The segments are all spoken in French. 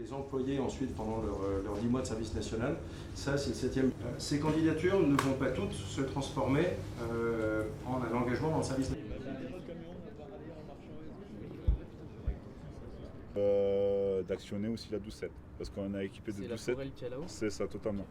les employer ensuite pendant leurs 10 mois de service national. Ça, c'est le 7e. Ces candidatures ne vont pas toutes se transformer en un engagement dans le service national. D'actionner aussi la doucette, parce qu'on a équipé de doucettes. C'est ça, totalement.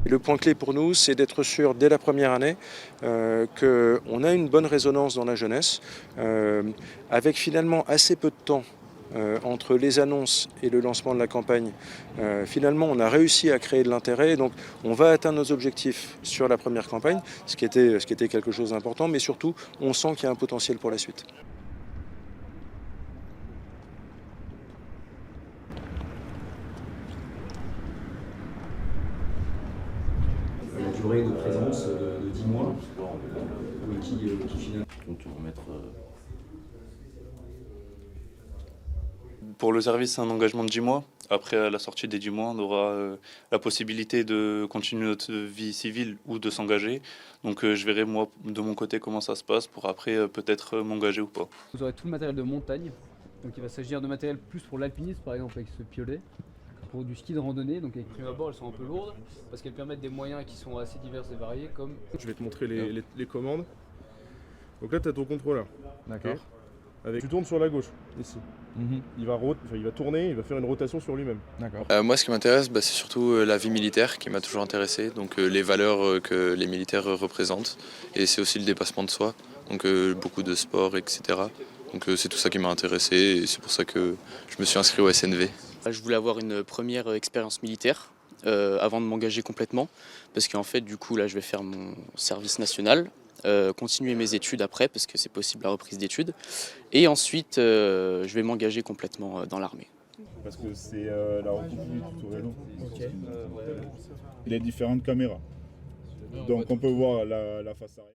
Le point clé pour nous, c'est d'être sûr dès la première année qu'on a une bonne résonance dans la jeunesse, avec finalement assez peu de temps entre les annonces et le lancement de la campagne. Finalement, on a réussi à créer de l'intérêt, donc on va atteindre nos objectifs sur la première campagne, ce qui était quelque chose d'important, mais surtout, on sent qu'il y a un potentiel pour la suite. La durée de présence de 10 mois qui finalement... Pour le service, c'est un engagement de 10 mois. Après, à la sortie des 10 mois, on aura la possibilité de continuer notre vie civile ou de s'engager. Donc je verrai moi, de mon côté, comment ça se passe pour après peut-être m'engager ou pas. Vous aurez tout le matériel de montagne. Donc il va s'agir de matériel plus pour l'alpinisme, par exemple avec ce piolet. Pour du ski de randonnée, donc avec prime abord elles sont un peu lourdes parce qu'elles permettent des moyens qui sont assez divers et variés comme... Je vais te montrer les commandes. Donc là tu as ton contrôleur. D'accord. Okay. Tu tournes sur la gauche, ici. Il va tourner, il va faire une rotation sur lui-même. D'accord. Moi ce qui m'intéresse c'est surtout la vie militaire qui m'a toujours intéressé, donc les valeurs que les militaires représentent et c'est aussi le dépassement de soi, donc beaucoup de sport etc. Donc c'est tout ça qui m'a intéressé et c'est pour ça que je me suis inscrit au SNV. Je voulais avoir une première expérience militaire avant de m'engager complètement parce qu'en fait du coup là je vais faire mon service national, continuer mes études après parce que c'est possible la reprise d'études et ensuite je vais m'engager complètement dans l'armée. Parce que c'est la reconduite du Torello. Okay. Il y a différentes caméras, donc on peut voir la face arrière.